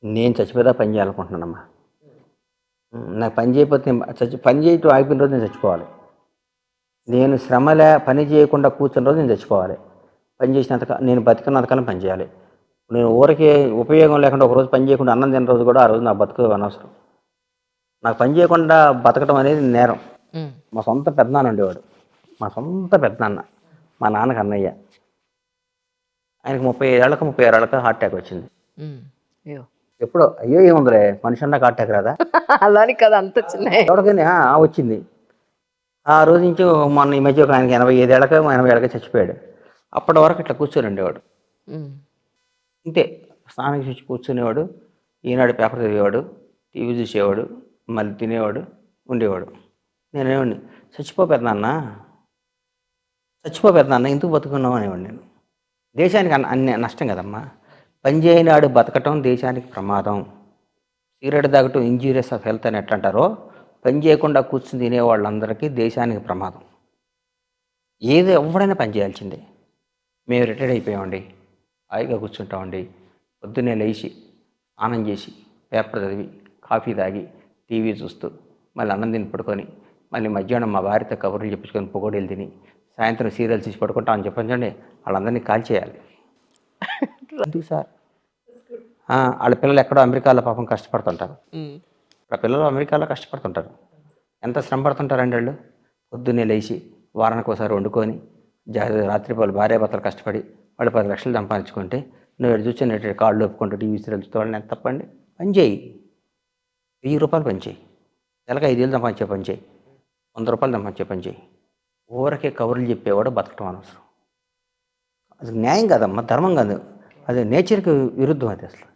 నేను చచ్చిపోయేదా పని చేయాలనుకుంటున్నానమ్మా. నాకు పని చేయకపోతే పని చేయటం ఆగిపోయిన రోజు నేను చచ్చిపోవాలి. నేను పని చేయకుండా కూర్చున్న రోజు నేను చచ్చిపోవాలి. పని చేసినంత నేను బతికినంతకాలం పని చేయాలి. నేను ఊరికే ఉపయోగం లేకుండా ఒకరోజు పని చేయకుండా అన్నం తిన్న రోజు కూడా ఆ రోజు నా బతుకు అనవసరం. నాకు పని చేయకుండా బతకడం అనేది నేరం. మా సొంత పెద్దనాన్న ఉండేవాడు. మా సొంత పెద్దనాన్న, మా నాన్నకి అన్నయ్య. ఆయనకు 36 ఏళ్ళకి హార్ట్ అటాక్ వచ్చింది. ఎప్పుడో అయ్యో ఏముందిలే మనిషి అన్నాక హార్ట్ అటాక్ రాదా? అలాని కదా, అంత చిన్న ఎవరికైనా వచ్చింది. ఆ రోజు నుంచి మొన్న ఈ మధ్య ఒక ఆయనకి 85 ఏళ్ళకి 80 ఏళ్ళకి చచ్చిపోయాడు. అప్పటి వరకు ఇట్లా కూర్చొని ఉండేవాడు. ఇంతే, స్నానం చేసి కూర్చునేవాడు, ఈనాడు పేపర్ చదివేవాడు, టీవీ చూసేవాడు, మళ్ళీ తినేవాడు, ఉండేవాడు. నేనేవాడిని చచ్చిపో పెద్దనాన్న ఎందుకు బతుకున్నావు అనేవాడు. నేను దేశానికి అన్ని నష్టం కదమ్మా. పని చేయనాడు బతకటం దేశానికి ప్రమాదం. సిగరెట్ తాగటం ఇంజూరియస్ ఆఫ్ హెల్త్ అని ఎట్లా అంటారో, పని చేయకుండా కూర్చుని తినేవాళ్ళందరికీ దేశానికి ప్రమాదం. ఏది ఎవడైనా పని చేయాల్సిందే. మేము రిటైర్డ్ అయిపోయామండి, హాయిగా కూర్చుంటామండి. పొద్దున్నే లేచి స్నానం చేసి పేపర్ చదివి కాఫీ తాగి టీవీ చూస్తూ మళ్ళీ అన్నం తిని పడుకొని మళ్ళీ మధ్యాహ్నం మా భార్యతో కబుర్లు చెప్పుకొని పొగోడీలు తిని సాయంత్రం సీరియల్స్ తీసి పడుకుంటామని చెప్పండి. వాళ్ళందరినీ కాల్ చేయాలి. ఎందుకు సార్? వాళ్ళ పిల్లలు ఎక్కడో అమెరికాలో పాపం కష్టపడుతుంటారు. ఆ పిల్లలు అమెరికాలో కష్టపడుతుంటారు. ఎంత శ్రమ పడుతుంటారండి వాళ్ళు. పొద్దున్నే లేచి వారానికి ఒకసారి వండుకొని రాత్రిపూలు భార్యాభర్తలు కష్టపడి వాళ్ళు 10 లక్షలు సంపాదించుకుంటే నువ్వు ఎటు చూసి కాళ్ళు ఒప్పుకుంటూ టీవీ సీరియల్స్ వాళ్ళని ఎంత తప్పండి. పని చేయి, 1000 రూపాయలు పని చేయి, నెలకు 5,000 సంపాదించే పని చేయి, 100 రూపాయలు సంపాదించే పని చేయి. ఊరకే కబుర్లు చెప్పేవాడు బతకటం అనవసరం. అది న్యాయం కాదమ్మా, ధర్మం కాదు, అది నేచర్కి విరుద్ధం. అది అసలు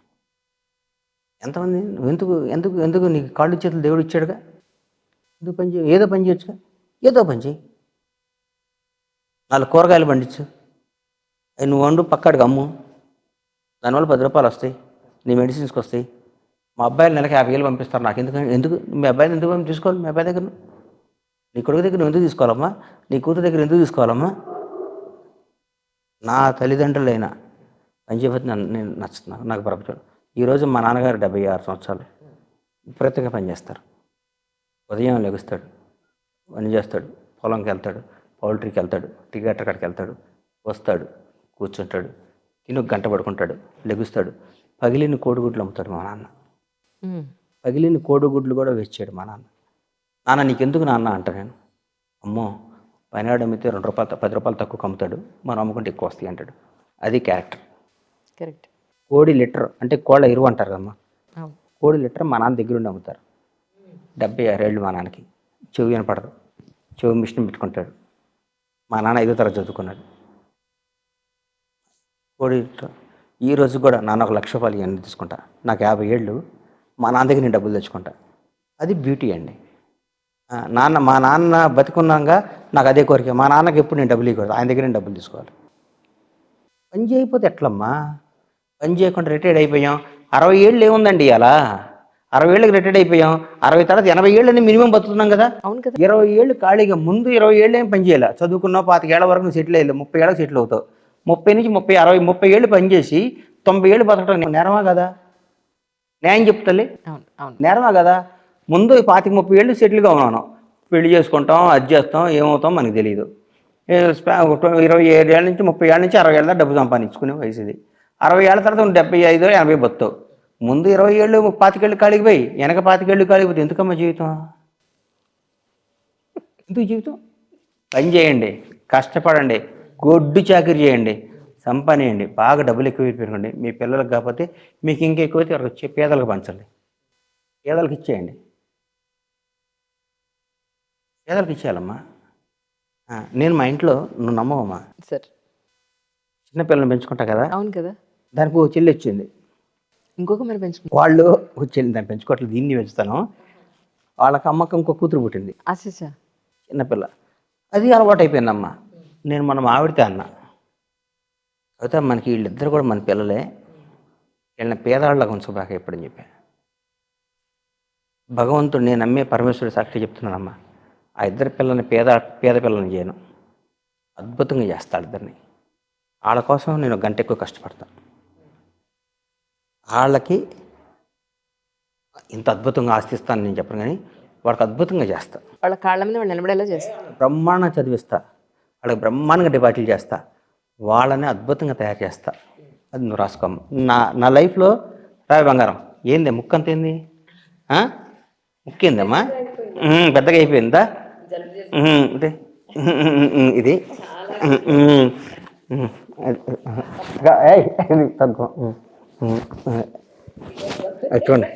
ఎంతమంది ఎందుకు ఎందుకు ఎందుకు నీకు కాళ్ళు చేతులు దేవుడు ఇచ్చాడుగా, ఎందుకు పని చేయి? ఏదో పని చేయొచ్చుగా, ఏదో పని చేయి. 4 కూరగాయలు పండించు, అవి నువ్వు వండు పక్కడికి అమ్ము, దానివల్ల 10 రూపాయలు వస్తాయి, నీ మెడిసిన్స్కి వస్తాయి. మా అబ్బాయిలు నెలకి 50,000 పంపిస్తారు. నాకు ఎందుకు మీ అబ్బాయిని ఎందుకు తీసుకోవాలి? మీ అబ్బాయి దగ్గర, నీ కొడుకు దగ్గర నువ్వు ఎందుకు తీసుకోవాలమ్మా? నీ కూతురు దగ్గర ఎందుకు తీసుకోవాలమ్మా? నా తల్లిదండ్రులైనా పని చేయకపోతే నేను నచ్చుతున్నాను. నాకు ప్రపంచం. ఈరోజు మా నాన్నగారు 76 సంవత్సరాలు విపరీతంగా పనిచేస్తారు. ఉదయం లెగుస్తాడు, పని చేస్తాడు, పొలంకి వెళ్తాడు, పౌల్ట్రీకి వెళ్తాడు, థియేటర్ కాడికి వెళ్తాడు, వస్తాడు, కూర్చుంటాడు, తిని ఒక గంట పడుకుంటాడు, లెగుస్తాడు. పగిలిన కోడిగుడ్లు అమ్ముతాడు మా నాన్న. పగిలిన కోడిగుడ్లు కూడా వేచాడు మా నాన్న. నాన్న నీకెందుకు నాన్న అంట. నేను అమ్మో పైనాడు అమ్మితే 2 రూపాయలు 10 రూపాయలు తక్కువ అమ్ముతాడు, మనం అమ్ముకుంటే ఎక్కువ వస్తాయి అంటాడు. అది క్యారెక్టర్. కరెక్ట్. కోడి లీటర్ అంటే కోళ్ళ ఎరువు అంటారు కదమ్మా. కోడి లీటర్ మా నాన్న దగ్గర ఉండి అమ్ముతారు. 76 ఏళ్ళు మా నాన్నకి. చెవి వినపడదు, చెవి మిషన్ పెట్టుకుంటాడు. మా నాన్న 5వ తరగతి చదువుకున్నాడు. కోడి లీటర్ ఈ రోజు కూడా నాన్న 1 లక్ష రూపాయలు ఇవన్నీ తీసుకుంటా. నాకు 50 ఏళ్ళు, మా నాన్న దగ్గర నేను డబ్బులు తెచ్చుకుంటా. అది బ్యూటీ అండి. మా నాన్న బతికున్నాగా నాకు అదే కోరిక. మా నాన్నకి ఎప్పుడు నేను డబ్బులు ఇవ్వకూడదు, ఆయన దగ్గర నేను డబ్బులు తీసుకోవాలి. పని చేయకపోతే ఎట్లమ్మా? పని చేయకుండా రిటైర్డ్ అయిపోయాం. 60 ఏళ్ళు ఏముందండి అలా? 60 ఏళ్ళకి రిటైర్డ్ అయిపోయాం. 60 తర్వాత 80 ఏళ్ళని మినిమం బతుకుతున్నాం కదా. 20 ఏళ్ళు ఖాళీగా, ముందు 20 ఏళ్ళు ఏం పని చేయాలి. చదువుకున్నావు, 25 ఏళ్ళ వరకు నువ్వు సెటిల్ అయ్యావు, 30 ఏళ్ళకి సెటిల్ అవుతావు. 30 నుంచి 30, 60, 30 ఏళ్ళు పనిచేసి 90 ఏళ్ళు బతకడం నేరమా కదా? న్యాయం చెప్తలే, నేరమా కదా? ముందు 25, 30 ఏళ్ళు సెటిల్గా ఉన్నాను, పెళ్లి చేసుకుంటాం, అది చేస్తాం, ఏమవుతాం మనకు తెలియదు. 27 ఏళ్ళ నుంచి 30 ఏళ్ళ నుంచి 60 ఏళ్ళ డబ్బు సంపాదించుకునే వయసు ఇది. 60 ఏళ్ళ తర్వాత 75, 80 బతావు. ముందు 20 ఏళ్ళు 25 ఏళ్ళు కాళీకి పోయి వెనక 25 ఏళ్ళు కాళీపోతే ఎందుకమ్మా జీవితం? ఎందుకు జీవితం? పని చేయండి, కష్టపడండి, గొడ్డు చాకరీ చేయండి, సంపాదించండి, బాగా డబ్బులు ఎక్కువ పెట్టుకోండి. మీ పిల్లలకు కాకపోతే మీకు ఇంకెక్కువైతే ఎవరికి వచ్చి పేదలకు పంచండి, పేదలకు ఇచ్చేయండి, పేదలకు ఇచ్చేయాలమ్మా. నేను మా ఇంట్లో, నువ్వు నమ్మవమ్మా, సార్ చిన్నపిల్లల్ని పెంచుకుంటా కదా. అవును కదా. దానికి ఒక చెల్లి వచ్చింది, ఇంకొక మరి పెంచుకుంటా. వాళ్ళు చెల్లి దాన్ని పెంచుకోవట్లేదు, దీన్ని పెంచుతాను. వాళ్ళకి అమ్మకం ఇంకో కూతురు పుట్టింది, చిన్నపిల్ల. అది అలవాటు అయిపోయిందమ్మా. నేను మనం ఆవిడితే అన్నా, అయితే మనకి వీళ్ళిద్దరు కూడా మన పిల్లలే, వీళ్ళని పేదవాళ్ళగా ఉంచుకోబాక ఎప్పుడని చెప్పా. భగవంతుడు, నేను నమ్మే పరమేశ్వరుడు సాక్షి చెప్తున్నానమ్మా, ఆ ఇద్దరు పిల్లల్ని పేద పిల్లల్ని చేయను, అద్భుతంగా చేస్తాడు ఇద్దరిని. వాళ్ళ కోసం నేను 1 గంట ఎక్కువ కష్టపడతాను. వాళ్ళకి ఇంత అద్భుతంగా ఆస్తిస్తాను నేను చెప్పను, కానీ వాళ్ళకి అద్భుతంగా చేస్తా, వాళ్ళ కాళ్ళ మీద వాళ్ళు నిలబడేలా చేస్తారు. బ్రహ్మాండంగా చదివిస్తా, వాళ్ళకి బ్రహ్మాండంగా డిపాజిట్లు చేస్తా, వాళ్ళని అద్భుతంగా తయారు చేస్తా. అది నువ్వు రాసుకోమ్మ. నా నా లైఫ్లో రావి బంగారం ఏంది ముక్కంత ఏంది, ముక్కేందమ్మా, పెద్దగా అయిపోయిందా, ఇదే ఇది తగ్గు, అది చూడండి,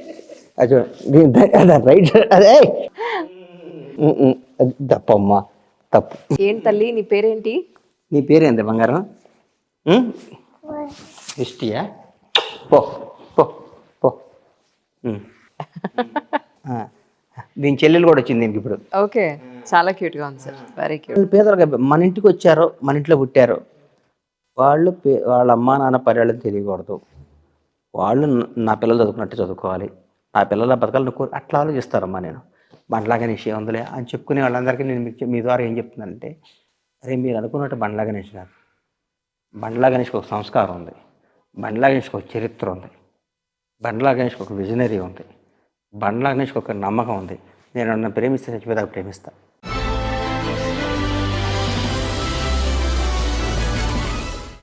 అది చూడండి, రైట్, అదే తప్పమ్మా, తప్పు. ఏంటి తల్లి నీ పేరేంటి? నీ పేరేంది బంగారం? ఇష్టియా, పో పో పో. దీని చెల్లెలు కూడా వచ్చింది దీనికి ఇప్పుడు. ఓకే, చాలా క్యూట్ గా ఉంది సార్, వెరీ క్యూట్. వాళ్ళు పేదలుగా మన ఇంటికి వచ్చారో, మన ఇంట్లో పుట్టారో, వాళ్ళు వాళ్ళ అమ్మా నాన్న పర్యాలను తెలియకూడదు, వాళ్ళు నా పిల్లలు చదువుకున్నట్టు చదువుకోవాలి, నా పిల్లల బతకాలను అట్లా ఆలోచిస్తారమ్మా. నేను బండ్లా గణేష్ ఉందిలే అని చెప్పుకునే వాళ్ళందరికీ నేను మీ ద్వారా ఏం చెప్తున్నానంటే, అరే మీరు అనుకున్నట్టు బండ్లా గణేష్ కాదు, బండ్లా గణేష్కి ఒక సంస్కారం ఉంది, బండ్లా గణేష్కి ఒక చరిత్ర ఉంది, బండ్లా గణేష్కి ఒక విజనరీ ఉంది, బండ్లా గణేష్కి ఒక నమ్మకం ఉంది. నేను నన్ను ప్రేమిస్తే చచ్చిపోయేదాకా ప్రేమిస్తాను.